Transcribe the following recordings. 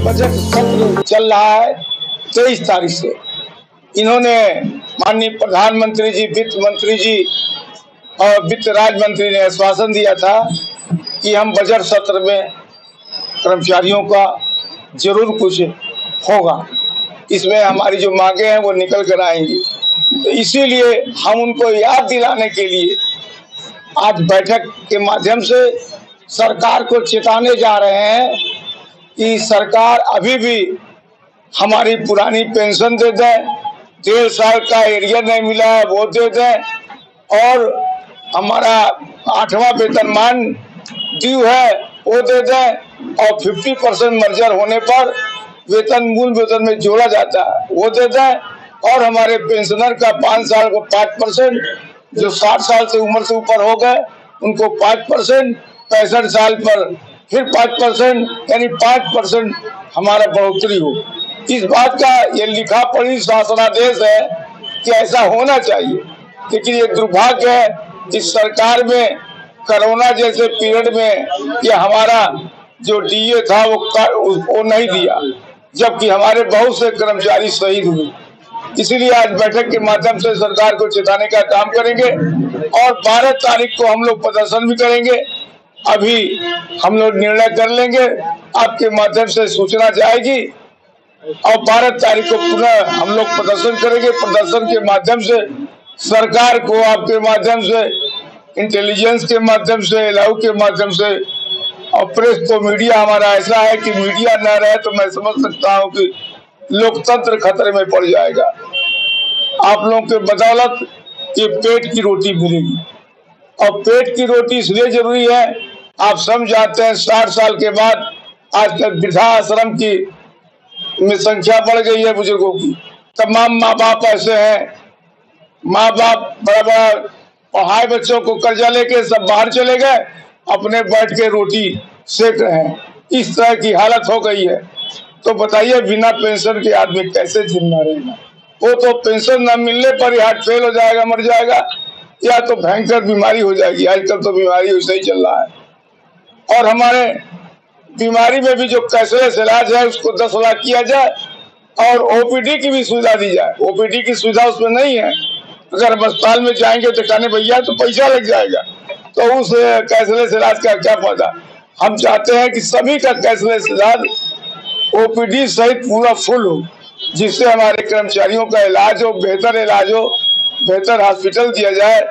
Budget सत्र चल रहा है 23 तारीख से। इन्होंने माननीय प्रधानमंत्री जी, वित्त मंत्री जी और वित्त राज्य मंत्री ने आश्वासन दिया था कि हम बजट सत्र में कर्मचारियों का जरूर कुछ होगा, इसमें हमारी जो मांगे हैं वो निकल कर आएंगी। तो इसीलिए हम उनको याद दिलाने के लिए आज बैठक के माध्यम से सरकार को चेताने जा रहे हैं कि सरकार अभी भी हमारी पुरानी पेंशन दे दें, 1.5 साल का एरियर नहीं मिला है वो दे दें, और हमारा 8वां वेतनमान ड्यू है वो दे दें, और 50% मर्जर होने पर वेतन मूल वेतन में जोड़ा जाता है वो दे दें, और हमारे पेंशनर का 5 साल को 5%, जो 60 साल से उम्र से ऊपर हो गए उनको 5%, 65 साल पर फिर 5%, यानी 5% हमारा बढ़ोतरी हो। इस बात का ये लिखा पढ़ी शासनादेश है कि ऐसा होना चाहिए। लेकिन ये दुर्भाग्य है इस सरकार में कोरोना जैसे पीरियड में ये हमारा जो डीए था वो नहीं दिया, जबकि हमारे बहुत से कर्मचारी शहीद हुए। इसीलिए आज बैठक के माध्यम से सरकार को चेताने का काम करेंगे और 12 तारीख को हम लोग प्रदर्शन भी करेंगे। अभी हम लोग निर्णय कर लेंगे, आपके माध्यम से सूचना जाएगी और 12 तारीख को पुनः हम लोग प्रदर्शन करेंगे। प्रदर्शन के माध्यम से सरकार को आपके माध्यम से, इंटेलिजेंस के माध्यम से, एलआईयू के माध्यम से और प्रेस को, मीडिया हमारा ऐसा है कि मीडिया न रहे तो मैं समझ सकता हूँ कि लोकतंत्र खतरे में पड़ जाएगा। आप लोगों के बदौलत ये पेट की रोटी मिलेगी, और पेट की रोटी इसलिए जरूरी है, आप सब जानते हैं 60 साल के बाद आजकल वृद्धाश्रम की में संख्या बढ़ गई है बुजुर्गों की। तमाम माँ बाप ऐसे हैं, माँ बाप बड़ा बड़ा पढ़ाए बच्चों को कर्जा लेके सब बाहर चले गए, अपने बैठ के रोटी सेक रहे हैं। इस तरह की हालत हो गई है। तो बताइए बिना पेंशन के आदमी कैसे जिंदा रहेगा? वो तो पेंशन न मिलने पर ही हार्ट फेल हो जाएगा, मर जाएगा, या तो भयंकर बीमारी हो जाएगी। आजकल तो बीमारी वैसे ही चल रहा है। और हमारे बीमारी में भी जो कैशलेस इलाज है उसको 10 लाख किया जाए और ओपीडी की भी सुविधा दी जाए। ओपीडी की सुविधा उसमें नहीं है। अगर हम अस्पताल में जाएंगे तो कहने भैया तो पैसा लग जाएगा, तो उस कैशलेस इलाज का क्या फायदा? हम चाहते हैं कि सभी का कैशलेस इलाज ओपीडी सहित पूरा फुल हो, जिससे हमारे कर्मचारियों का इलाज हो, बेहतर इलाज हो, बेहतर हॉस्पिटल दिया जाए।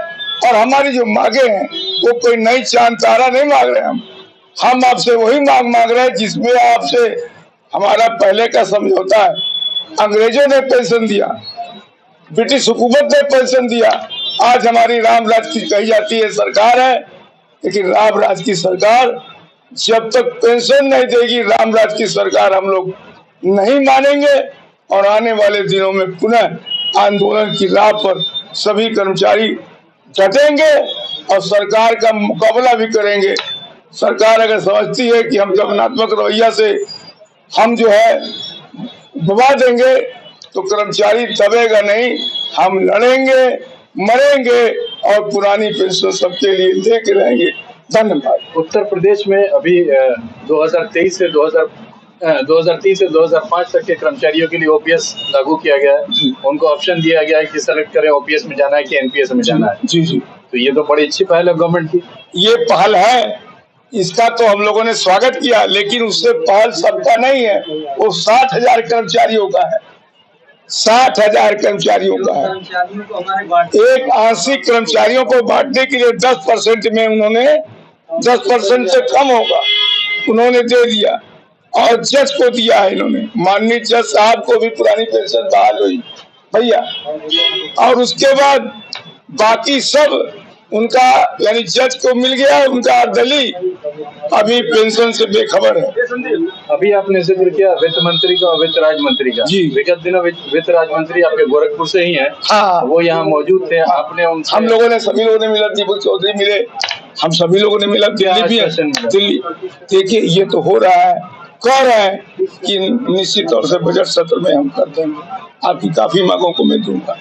और हमारी जो मांगे हैं वो कोई नई चांद तारा नहीं मांग रहे हम आपसे वही मांग रहे हैं जिसमें आपसे हमारा पहले का समझौता है। अंग्रेजों ने पेंशन दिया, ब्रिटिश हुकूमत ने पेंशन दिया, आज हमारी राम राज की कही जाती है सरकार है, लेकिन राम राज की सरकार जब तक पेंशन नहीं देगी, राम राज की सरकार हम लोग नहीं मानेंगे। और आने वाले दिनों में पुनः आंदोलन की राह पर सभी कर्मचारी डटेंगे और सरकार का मुकाबला भी करेंगे। सरकार अगर समझती है कि हम दमनात्मक रवैया से हम जो है दबा देंगे तो कर्मचारी दबेगा नहीं, हम लड़ेंगे, मरेंगे और पुरानी पेंशन सबके लिए लेके रहेंगे। धन्यवाद। उत्तर प्रदेश में अभी 2023 से 2003 से 2005 तक के कर्मचारियों के लिए ओपीएस लागू किया गया है। उनको ऑप्शन दिया गया है कि सेलेक्ट करें ओपीएस में जाना है कि एनपीएस में जाना है। जी जी, तो ये तो बड़ी अच्छी पहल है गवर्नमेंट की। ये पहल है, इसका तो हम लोगों ने स्वागत किया, लेकिन उससे पहल सबका नहीं है, वो 60,000 कर्मचारियों का है। 60,000 कर्मचारियों का है। एक आंशिक कर्मचारियों को बांटने के लिए 10% में उन्होंने 10% से कम होगा उन्होंने दे दिया, और जज को दिया है इन्होंने। माननीय जज साहब को भी पुरानी पेंशन बहाल हुई भैया, और उसके बाद बाकी सब उनका, यानी जज को मिल गया, उनका दली अभी पेंशन से बेखबर है। अभी आपने जिक्र किया वित्त मंत्री का और वित्त राज्य मंत्री का। जी, विगत दिनों वित्त राज्य मंत्री आपके गोरखपुर से ही हैं। हाँ, वो यहाँ मौजूद थे। आपने उनसे, हम लोगों ने, सभी लोगों ने मिला, दीपक चौधरी मिले, हम सभी लोगों ने मिला, दिल्ली भी है। दिल्ली देखिए ये तो हो रहा है, कह रहे हैं कि निश्चित तौर से बजट सत्र में हम कर देंगे, आपकी काफी मांगों को मैं दूंगा।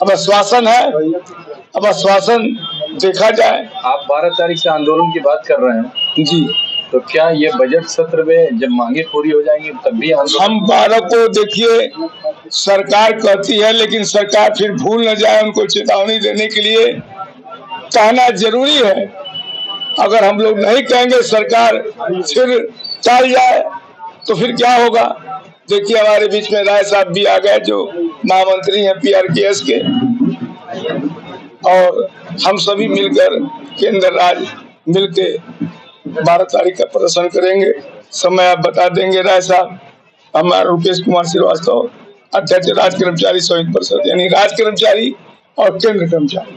अब आश्वासन है, अब आश्वासन देखा जाए। आप 12 तारीख से आंदोलन की बात कर रहे हैं जी, तो क्या ये बजट सत्र में जब मांगे पूरी हो जाएंगी तब भी हम 12 को देखिए सरकार कहती है, लेकिन सरकार फिर भूल न जाए उनको चेतावनी देने के लिए कहना जरूरी है। अगर हम लोग नहीं कहेंगे सरकार फिर चल जाए तो फिर क्या होगा। देखिए हमारे बीच में राय साहब भी आ गए जो महामंत्री हैं PRKS के, और हम सभी मिलकर केंद्र राज्य मिलके 12 तारीख का प्रदर्शन करेंगे। समय आप बता देंगे राय साहब। हमारा रुपेश कुमार श्रीवास्तव, अध्यक्ष राज्य कर्मचारी संयुक्त परिषद, यानी राज्य कर्मचारी और केंद्र कर्मचारी।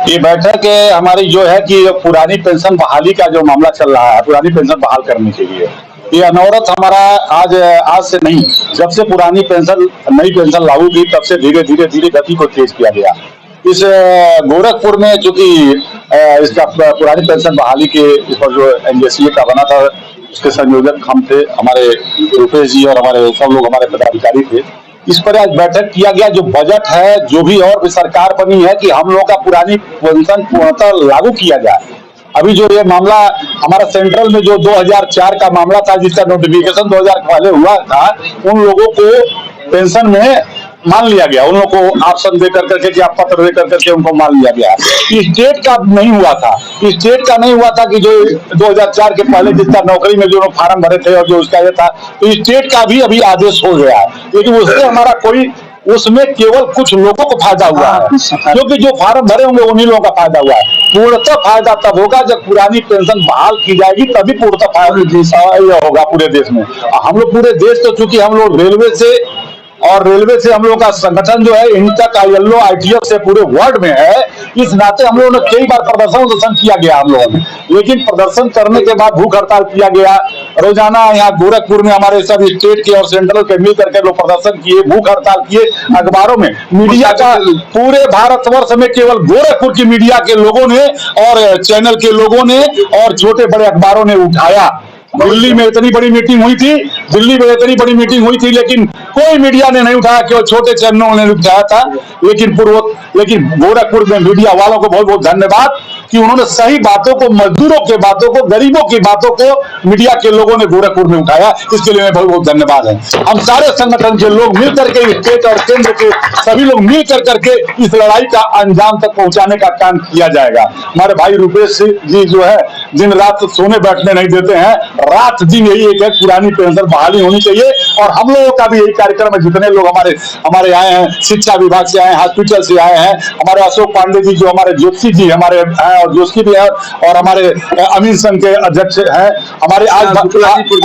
ये बैठक हमारी जो है कि पुरानी पेंशन बहाली का जो मामला चल रहा है, पुरानी पेंशन बहाल करने के लिए ये अनवरत हमारा आज से नहीं, जब से पुरानी पेंशन नई पेंशन लागू की तब से धीरे धीरे गति को तेज किया गया। इस गोरखपुर में चूंकि इसका पुरानी पेंशन बहाली के इस पर जो NJCA का बना था उसके संयोजक हम थे, हमारे रुपेश जी और हमारे सब लोग हमारे पदाधिकारी थे। इस पर आज बैठक किया गया। जो बजट है, जो भी और भी सरकार बनी है कि हम लोगों का पुरानी पेंशन पूर्णतः लागू किया जाए। अभी जो ये मामला हमारा सेंट्रल में जो 2004 का मामला था जिसका नोटिफिकेशन 2000 पहले हुआ था, उन लोगों को पेंशन में मान लिया गया, उन लोगों को ऑप्शन दे करके कि आप पत्र दे करके उनको मान लिया गया। स्टेट का नहीं हुआ था, स्टेट का नहीं हुआ था कि जो 2004 के पहले जितना नौकरी में जो फार्म भरे थे और जो उसका ये था, तो स्टेट का भी अभी आदेश हो गया है, लेकिन उससे हमारा कोई, उसमें केवल कुछ लोगों को फायदा हुआ है, क्योंकि जो फार्म भरे होंगे उन्हीं लोगों का फायदा हुआ है। पूर्णतः फायदा तब होगा जब पुरानी पेंशन बहाल की जाएगी, तभी पूर्णतः फायदा होगा पूरे देश में। हम लोग पूरे देश तो चूंकि हम लोग रेलवे से हम लोगों का संगठन जो है इंटक ILO ITF से पूरे वर्ल्ड में है, इस नाते हम लोगों ने कई बार प्रदर्शन किया गया हम लोगों ने, लेकिन प्रदर्शन करने के बाद भूख हड़ताल किया गया। रोजाना यहाँ गोरखपुर में हमारे सब स्टेट के और सेंट्रल के मिल करके लोग प्रदर्शन किए, भूख हड़ताल किए। अखबारों में मीडिया का पूरे भारतवर्ष में केवल गोरखपुर की मीडिया के लोगों ने और चैनल के लोगों ने और छोटे बड़े अखबारों ने उठाया। दिल्ली में इतनी बड़ी मीटिंग हुई थी, लेकिन कोई मीडिया ने नहीं उठाया, केवल छोटे चैनलों ने उठाया था। लेकिन गोरखपुर में मीडिया वालों को बहुत बहुत धन्यवाद कि उन्होंने सही बातों को, मजदूरों के बातों को, गरीबों की बातों को मीडिया के लोगों ने गोरखपुर में उठाया। इसके लिए बहुत बहुत धन्यवाद है। हम सारे संगठन के लोग मिल करके, स्टेट और केंद्र के सभी लोग मिल करके इस लड़ाई का अंजाम तक पहुंचाने का काम किया जाएगा। हमारे भाई रुपेश जी जो है दिन रात सोने बैठने नहीं देते हैं, रात दिन यही एक है, पुरानी पेंशन बहाली होनी चाहिए। और हम लोगों का भी यही कार्यक्रम है, जितने लोग हमारे आए हैं, शिक्षा विभाग से आए हैं, हॉस्पिटल से आए हैं, हमारे अशोक पांडे जी जो हमारे ज्योति जी हमारे हैं और जोशी भी है, और हमारे अमीन संघ के अध्यक्ष हैं, हमारे आज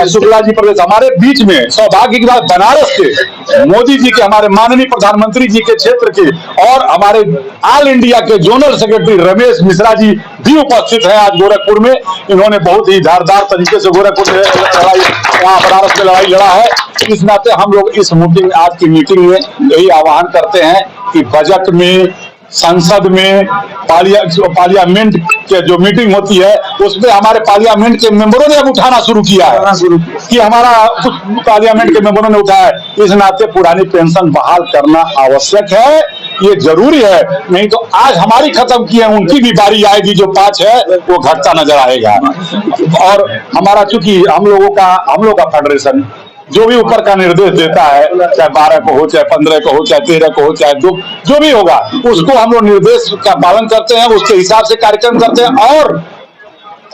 शुक्ला जी प्रदेश, हमारे बीच में सौभाग्य की बात बनारस के मोदी जी के, हमारे माननीय प्रधानमंत्री जी के क्षेत्र के और हमारे ऑल इंडिया के जोनल सेक्रेटरी रमेश मिश्रा जी भी उपस्थित हैं आज गोरखपुर में। इन्होंने बहुत ही धारदार तरीके से गोरखपुर में लड़ाई, वहां बनारस में लड़ाई लड़ा है। इस नाते हम लोग इस आज की मीटिंग में यही आह्वान करते हैं कि बजट में, संसद में, पार्लियामेंट के जो मीटिंग होती है उसमें हमारे पार्लियामेंट के मेंबरों ने अब उठाना शुरू किया है कि हमारा कुछ पार्लियामेंट के मेंबरों ने उठाया है। इस नाते पुरानी पेंशन बहाल करना आवश्यक है, ये जरूरी है, नहीं तो आज हमारी खत्म की है, उनकी भी बारी आएगी, जो 5 है वो घटता नजर आएगा। और हमारा चूंकि हम लोग का फेडरेशन जो भी ऊपर का निर्देश देता है, चाहे 12 को हो, चाहे 15 को हो, चाहे 13 को हो, चाहे जो भी होगा, उसको हम लोग निर्देश का पालन करते हैं, उसके हिसाब से कार्यक्रम करते हैं और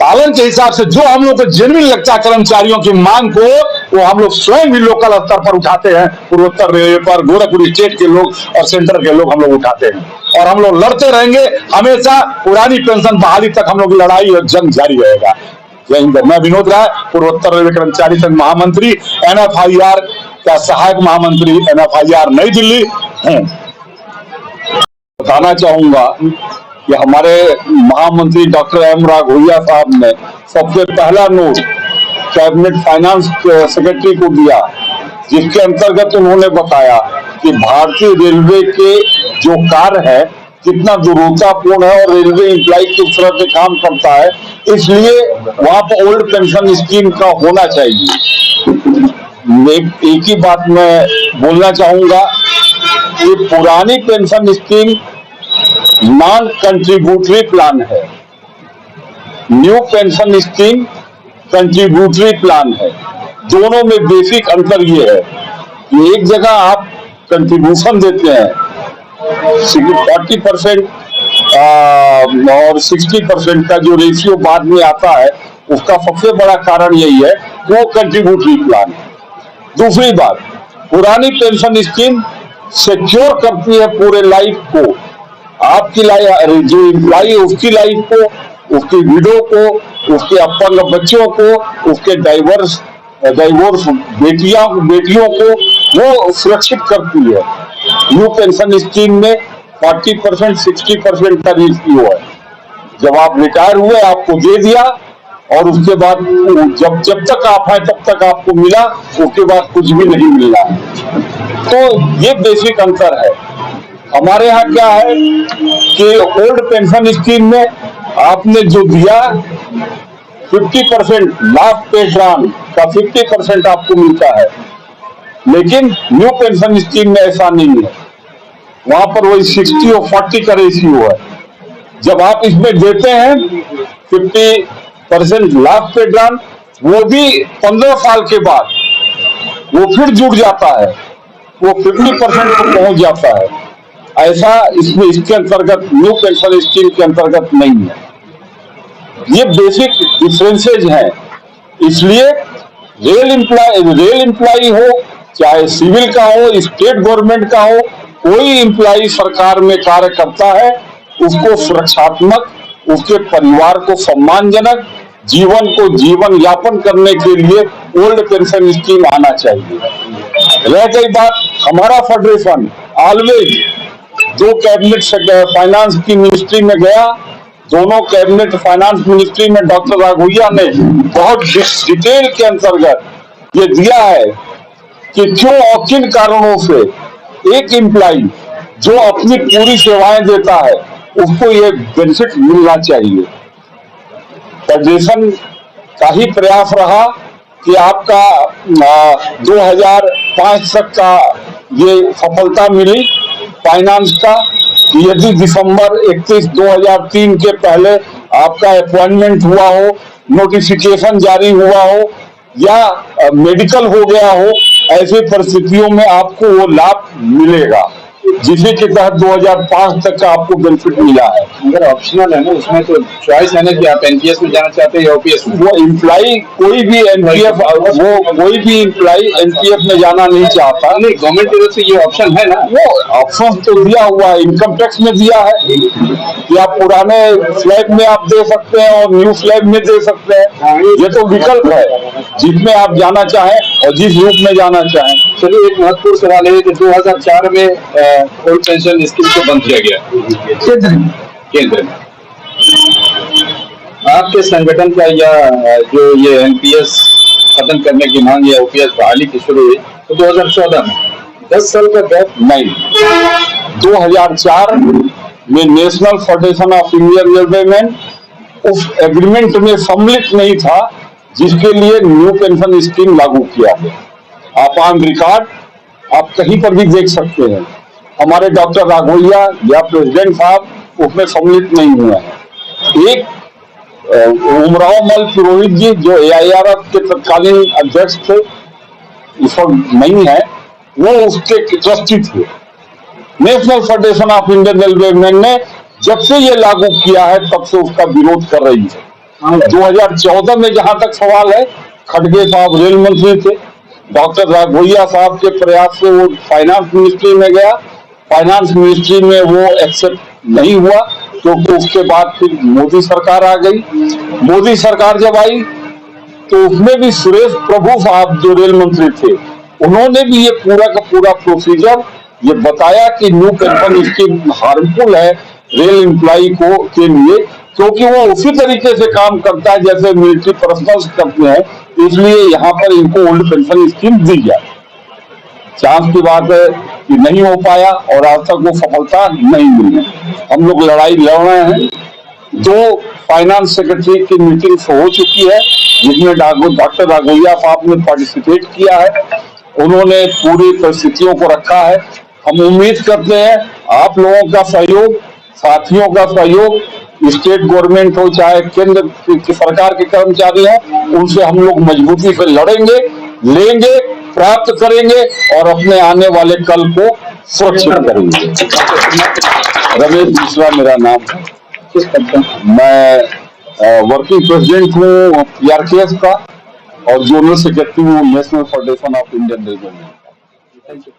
पालन के हिसाब से जो हम लोग को जेन्युइन लगता है कर्मचारियों की मांग को, वो हम लोग स्वयं भी लोकल स्तर पर उठाते हैं। पूर्वोत्तर रेलवे पर गोरखपुर स्टेट के लोग और सेंटर के लोग हम लोग उठाते हैं और हम लोग लड़ते रहेंगे हमेशा। पुरानी पेंशन बहाली तक हम लोग की लड़ाई और जंग जारी रहेगा। मैं विनोद राय, पूर्वोत्तर रेलवे कर्मचारी संघ महामंत्री, NFIR का सहायक महामंत्री, NFIR नई दिल्ली हूँ। बताना चाहूंगा कि हमारे महामंत्री डॉक्टर M राघोइया साहब ने सबसे पहला नोट कैबिनेट फाइनेंस सेक्रेटरी को दिया, जिसके अंतर्गत उन्होंने बताया कि भारतीय रेलवे के जो कार्य है कितना दुर्भाग्यपूर्ण है और रेलवे एम्प्लॉय किस तरह से काम करता है, इसलिए वहां पर ओल्ड पेंशन स्कीम का होना चाहिए। एक ही बात मैं बोलना चाहूंगा कि पुरानी pension scheme non contributory plan है, new pension scheme contributory plan है। दोनों में बेसिक अंतर ये है कि एक जगह आप कंट्रीब्यूशन देते हैं 40% और 60% का जो रेशियो बाद में आता है, उसका सबसे बड़ा कारण यही है कि वो कंट्रीब्यूटरी प्लान है। दूसरी बात, पुरानी पेंशन स्कीम सिक्योर करती है पूरे लाइफ को, आपकी लाइफ, जो एम्प्लॉई उसकी लाइफ को, उसकी विडो को, उसके अपंग बच्चों को, उसके डाइवोर्स बेटियों को वो सुरक्षित करती है। न्यू पेंशन स्कीम में 40% 60% का रेशियो है। जब आप रिटायर हुए आपको दे दिया और उसके बाद जब तक आप हैं तब तक आपको मिला, उसके बाद कुछ भी नहीं मिलना है। तो ये बेसिक अंतर है। हमारे यहाँ क्या है कि ओल्ड पेंशन स्कीम में आपने जो दिया 50% लास्ट पे ड्रान का 50% आपको मिलता है, लेकिन न्यू पेंशन स्कीम में ऐसा नहीं है। वहां पर वही 60 और 40 का रेशियो है। जब आप इसमें देते हैं 50% लास्ट पे ड्रान, वो भी 15 साल के बाद वो फिर जुड़ जाता है, वो 50% को पहुंच जाता है। ऐसा इसमें इसके अंतर्गत न्यू पेंशन स्कीम के अंतर्गत नहीं है। ये बेसिक डिफरेंसेज हैं। इसलिए रेल एम्प्लॉय हो, चाहे सिविल का हो, स्टेट गवर्नमेंट का हो, कोई एम्प्लॉय सरकार में कार्य करता है, उसको सुरक्षात्मक, उसके परिवार को सम्मानजनक जीवन यापन करने के लिए ओल्ड पेंशन स्कीम आना चाहिए। रह गई बात हमारा फेडरेशन, ऑलवेज जो कैबिनेट फाइनेंस की मिनिस्ट्री में गया, दोनों कैबिनेट फाइनेंस मिनिस्ट्री में डॉक्टर राघोइया ने बहुत डिटेल के अंतर्गत ये दिया है कि क्यों और किन कारणों से एक एम्प्लॉय जो अपनी पूरी सेवाएं देता है उसको ये बेनिफिट मिलना चाहिए। फेडरेशन का ही प्रयास रहा कि आपका 2005 तक का ये सफलता मिली फाइनेंस का, यदि दिसंबर 31, 2003 के पहले आपका अपॉइंटमेंट हुआ हो, नोटिफिकेशन जारी हुआ हो या मेडिकल हो गया हो, ऐसी परिस्थितियों में आपको वो लाभ मिलेगा, जिसके के तहत 2005 तक का आपको बेनिफिट मिला है। अगर ऑप्शनल है ना, उसमें तो चॉइस है ना कि आप एनपीएस में जाना चाहते हैं या ओपीएस में। वो एम्प्लॉय कोई भी एनपीएफ में जाना नहीं चाहता। नहीं, गवर्नमेंट की तरफ से ये ऑप्शन है ना, वो ऑप्शन तो दिया हुआ है, इनकम टैक्स में दिया है कि आप पुराने स्लैब में आप दे सकते हैं और न्यू स्लैब में दे सकते हैं। ये तो विकल्प है, जिसमें आप जाना चाहें और जिस रूप में जाना चाहें। चलिए, एक महत्वपूर्ण सवाल है कि 2004 में ओल्ड पेंशन स्कीम को बंद किया गया केंद्र में। आपके संगठन का या जो ये एनपीएस खत्म करने की मांग या ओपीएस बहाली की शुरू हुई तो 2014 में, 10 साल का गैप नहीं। 2004 में national federation of Indian railwaymen उस एग्रीमेंट में सम्मिलित नहीं था जिसके लिए न्यू पेंशन स्कीम लागू किया है। आप ऑन रिकॉर्ड आप कहीं पर भी देख सकते हैं, हमारे डॉक्टर राघोइया या प्रेसिडेंट साहब उसमें सम्मिलित नहीं हुए हैं। एक उमराव मल पुरोहित जी जो AIRF के तत्कालीन अध्यक्ष थे, इस वक्त नहीं है, वो उसके ट्रस्टी थे। National federation of Indian railwaymen ने जब से ये लागू किया है तब से उसका विरोध कर रही है। 2014 में जहां तक सवाल है, खड़गे साहब रेल मंत्री थे, डॉक्टर राघोइया साहब के प्रयास से वो फाइनेंस मिनिस्ट्री में गया, फाइनेंस मिनिस्ट्री में वो एक्सेप्ट नहीं हुआ, क्योंकि उसके बाद फिर मोदी सरकार आ गई। मोदी सरकार जब आई तो उसमें भी सुरेश प्रभु साहब जो रेल मंत्री थे, उन्होंने भी ये पूरा का पूरा प्रोसीजर ये बताया कि न्यू पेंशन स्कीम हार्मफुल है रेल एम्प्लॉय को के लिए, क्योंकि वो उसी तरीके से काम करता है जैसे मिलिट्री पर्सनल्स करते हैं, इसलिए यहाँ पर इनको ओल्ड पेंशन स्कीम दी जाए। चांस की बात है कि नहीं हो पाया और आज तक वो सफलता नहीं मिली। हम लोग लड़ाई लड़ रहे हैं। 2 फाइनेंस सेक्रेटरी की मीटिंग हो चुकी है जिसमें डॉक्टर राघोइया साहब ने पार्टिसिपेट किया है, उन्होंने पूरी परिस्थितियों को रखा है। हम उम्मीद करते हैं आप लोगों का सहयोग, साथियों का सहयोग स्टेट गवर्नमेंट हो चाहे केंद्र की सरकार के कर्मचारी हैं, उनसे हम लोग मजबूती से लड़ेंगे, लेंगे, प्राप्त करेंगे और अपने आने वाले कल को सुरक्षित करेंगे। रमेश मिश्रा मेरा नाम है। मैं वर्किंग प्रेसिडेंट हूँ PRKF का और जोनल सेक्रेटरी हूँ national federation of Indian railway. Thank you.